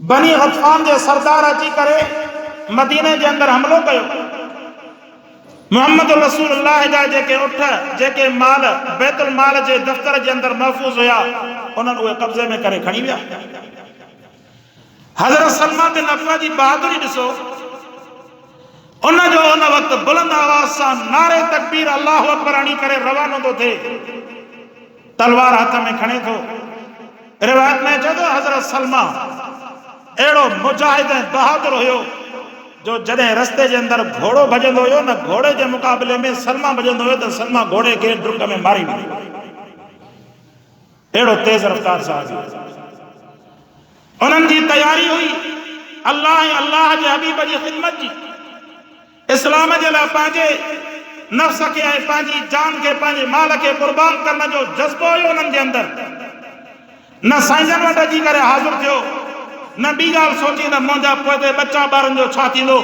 बनी गतफान जे सरदार अची करे मदीने जे अंदर हमलो कयो। मुहम्मद रसूलुल्लाह जा जेके उठ जेके माल बैतुल माल जे दफ्तर जे अंदर महफूज हुया उन्हनि उहे कब्ज़े में करे खणी विया। हज़रत सलमा बिन अकवा जी बहादुरी ॾिसो, उन जो उन वक़्तु बुलंद आवाज़ सां नारे तकबीर अल्लाहु अकबर हणी करे रवानो थो थिए, तलवार हथ में खणे थो। रिवायत में चए थो हज़रत सलमा अहिड़ो मुजाहिद ऐं बहादुर हुयो जो जॾहिं रस्ते जे अंदर घोड़ो भॼंदो हुयो न, घोड़े जे मुक़ाबले में सलमा भॼंदो हुयो त सलमा घोड़े खे डुक में मारी ॾींदी। अहिड़ो तेज़ रफ़्तार साहब उन्हनि जी तयारी हुई अल्लाह ऐं अल्लाह जे हबीब जी ख़िदमत जी, इस्लाम जे लाइ पंहिंजे नफ़्स खे ऐं पंहिंजी जान खे पंहिंजे माल खे क़ुर्बान करण जो जज़्बो हुयो उन्हनि जे अंदर। न साईंजन वटि अची करे हाज़िर थियो, न ॿी ॻाल्हि सोची त मुंहिंजा पोइ बच्चा ॿारनि जो छा थींदो।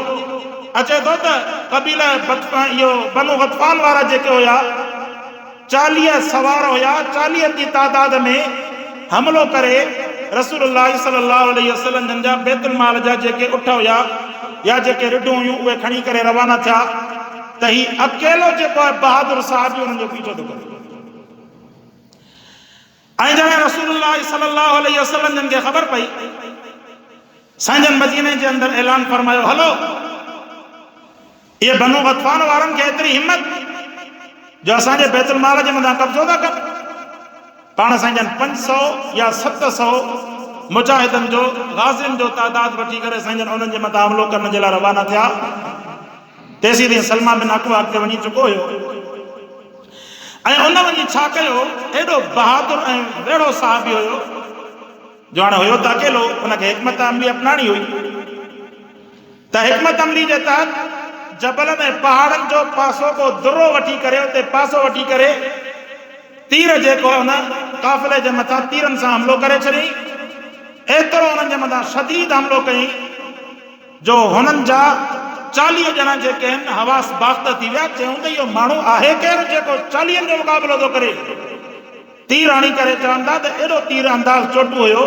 अचे थो त क़बीला इहो बनु गतफान वारा जेके हुया 40 सवार हुया, 40 जी तादाद में हमलो करे रसूलुल्लाह सल्लल्लाहु अलैहि वसल्लम जन जा बैतुल माल जा जेके उठ हुया या जेके रिढूं हुयूं उहे खणी करे रवाना थिया त ही अकेलो जेको आहे बहादुर साहब हुननि जो पीछो थो करे। ऐं जॾहिं रसूलुल्लाह सल्लल्लाहु अलैहि वसल्लम जन खे ख़बर पई, साईं मदीने जे अंदर ऐलान फरमायो, हलो ये बनु गतफान वारनि खे एतिरी हिम्मत जो असांजे बैतुल माल जे मथां कब्ज़ो था कनि। पाण साईं 500 या 700 मुजाहिदनि जो गाज़ियुनि जो तादाद वठी करे साईं उन्हनि जे मथां हमलो करण जे लाइ रवाना थिया। तेसीं ताईं सलमा बिन अकवा अॻिते वञी चुको हुयो ऐं उन वञी छा कयो, एॾो बहादुर ऐं वेड़ो साहबी हुयो जो हाणे हुयो त अकेलो, उनखे हिकमत अमली अपनाणी हुई। त हिकमत अमली जे तहत जबलनि ऐं पहाड़नि जो पासो को दुरो वठी करे उते पासो वठी करे तीर जेको हुन काफ़िले जे मथां तीरनि सां हमलो करे छॾियईं। एतिरो उन्हनि जे मथां शदीद हमलो कयईं जो हुननि जा 40 ॼणा जेके आहिनि हवास बाख़्त थी विया। चयूं त इहो माण्हू आहे केरु जेको 40 जो मुक़ाबिलो थो करे। तीर हणी करे चवनि था त एॾो तीर अंदाज़ चोटू हुयो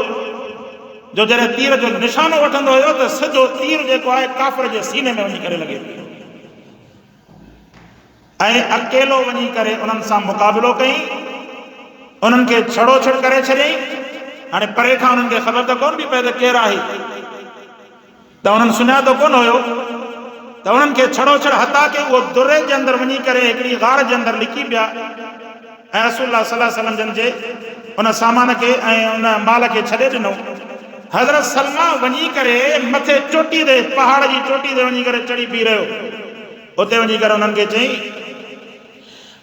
जो जॾहिं तीर जो निशानो वठंदो हुयो त सिधो तीर जेको आहे काफ़िर जे सीने में वञी करे लॻे ऐं अकेलो वञी करे उन्हनि सां मुक़ाबिलो कयईं, उन्हनि खे छड़ो छड़ करे छॾियईं। हाणे परे खां उन्हनि खे ख़बर त कोन बि पए त केरु आहे, त उन्हनि सुञातो कोन हुयो त उन्हनि खे छड़ो छड़ हथा के उहो दुरे जे अंदरि वञी करे हिकिड़ी गार जे अंदरि लिकी पिया ऐं रसूलुल्लाह सल्लल्लाहु अलैहि वसल्लम जन जे उन सामान खे ऐं उन माल खे छॾे ॾिनो। हज़रत सलमा वञी करे मथे चोटी ते पहाड़ जी चोटी ते वञी करे चढ़ी बीह रहियो। उते वञी करे उन्हनि खे चई,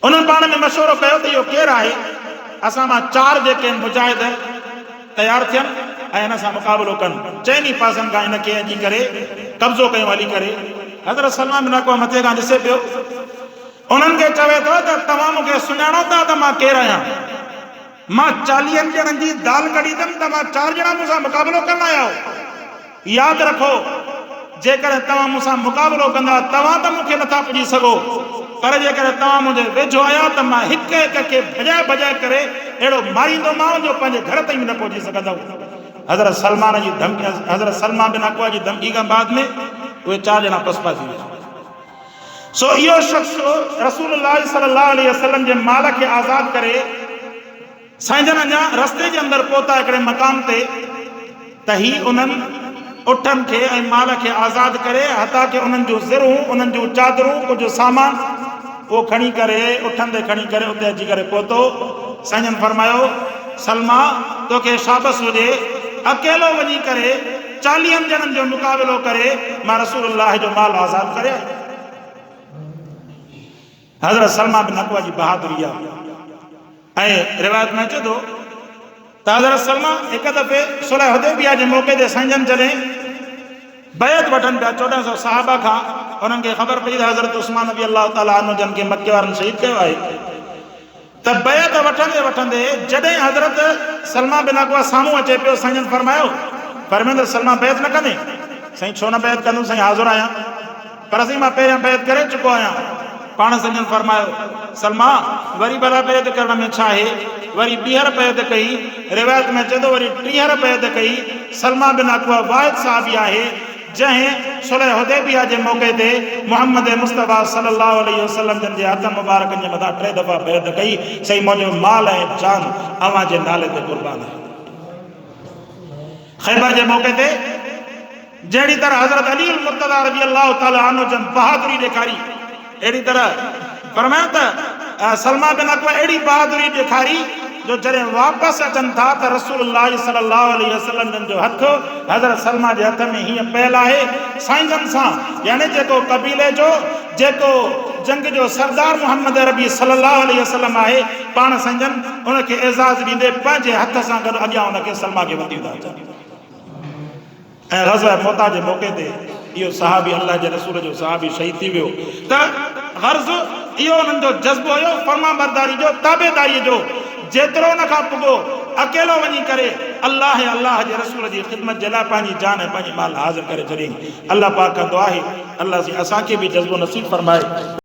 उन्हनि पाण में मशवरो कयो त इहो केरु आहे। असां मां 4 जेके आहिनि मुजाहिद तयारु थियनि ऐं हिन सां मुक़ाबिलो कनि। 4 पासनि खां हिन खे अची करे कब्ज़ो कयूं हली करे। हज़रत सलमा बिन अकवा मथे खां ॾिसे पियो, उन्हनि खे चवे थो त तव्हां मूंखे सुञाणो था त मां केरु आहियां। मां 40 ॼणनि जी दाल कढी अथमि, तव्हां 4 ॼणा मूंसां मुक़ाबिलो करणु आया आहियो। यादि रखो, जेकॾहिं तव्हां मूंसां मुक़ाबिलो कंदा तव्हां त मूंखे नथा पुॼी सघो, पर जेकॾहिं तव्हां मुंहिंजे वेझो आया त मां हिक हिक खे भॼाए भॼाए करे अहिड़ो मारींदोमांव जो पंहिंजे घर ताईं बि न पहुची सघंदव। हज़रत सलमान जी धमकी, हज़रत सलमा बिन अकवा जी धमकी खां बाद में उहे 4 ॼणा पसपा थी विया। सो इहो शख़्स रसूलुल्लाह सल्लल्लाहु अलैहि वसल्लम जे माल खे आज़ादु करे साईं जन अञा रस्ते जे अंदरि पहुता हिकिड़े मक़ाम ते त ही उन्हनि उठनि खे ऐं माल खे आज़ादु करे हथा के उन्हनि जूं ज़रूं, उन्हनि जूं चादरूं, कुझु सामान उहो खणी करे उठनि ते खणी करे उते अची करे पहुतो। साईं जन फरमायो, सलमा तोखे शाबस हुजे, अकेलो वञी करे 40 ॼणनि जो मुक़ाबिलो करे मां रसूलुल्लाह जो माल आज़ादु करे आयो। हज़रत सलमा बिन अकवा जी बहादुरी आहे। ऐं रिवायत में अचे थो त हज़रत सलमा हिकु दफ़े सुलह हुदैबिया जे मौक़े ते साईं जन जॾहिं बैत वठनि पिया 1400 सहाबा खां, उन्हनि खे ख़बर पई त हज़रत उस्मान रज़ी अल्लाह ताला अन्हु जन खे मके वारनि शहीद कयो आहे। त बैत वठंदे वठंदे जॾहिं हज़रत सलमा बिन अकवा साम्हूं अचे पियो, साईं जन फरमायो, फरमाईंदो सलमा बैत न कंदे? साईं छो न बैत कंदुमि, साईं हाज़िर आहियां, पर साईं मां पहिरियां बैत करे चुको आहियां। पाण साईं जन फरमायो, सलमा वरी भला बैत करण में छा आहे, वरी 2 रुपए ते कई, रिवायत में चए थो वरी 3 रुपए ते कई। सलमा बिन अकवा वाहिद साहबी आहे जंहिं सुलह हुदैबिया जे मौक़े ते मुहम्मद मुस्तफ़ा सल्लल्लाहु अलैहि वसल्लम जन जे हथ मुबारकनि जे मथां 3 दफ़ा बैत कई, सही मुंहिंजो माल ऐं जान अव्हां जे नाले ते क़ुर्बान आहे। ख़ैबर जे मौक़े ते जहिड़ी तरह हज़रत अली मुर्तज़ा रज़ी अल्लाह ताला अन्हु जन बहादुरी ॾेखारी, अहिड़ी तरह फरमायो त सलमा बिन अकवा अहिड़ी बहादुरी ॾेखारी जो जॾहिं वापसि अचनि था त रसूलुल्लाह सल्लल्लाहु अलैहि वसल्लम जन जो हथ हज़रत सलमा जे हथ में हीअं पयल आहे साईंजन सां, यानी जेको कबीले जो जेको जंग जो सरदार मोहम्मद अरबी सल्लल्लाहु अलैहि वसल्लम आहे, पाण साईंजन उनखे एज़ाज़ ॾींदे पंहिंजे हथ सां गॾु अॻियां उनखे सलमा खे वधी था अचनि। ऐं ग़ज़वा मोता जे मौक़े ते इहो सहाबी अल्लाह जे रसूल जो सहाबी शहीद थी वियो। त गर्ज़ इहो उन्हनि जो जज़्बो हुयो फर्माबरदारी जो, ताबेदारी जो, जेतिरो उन खां पुॻो अकेलो वञी करे अल्लाह जे रसूल जी ख़िदमत जे लाइ पंहिंजी जान ऐं पंहिंजी माल हाज़िर करे छॾियईं। अल्लाह पाक खां दुआ आहे अल्लाह असांखे बि जज़्बो नसीब फरमाए।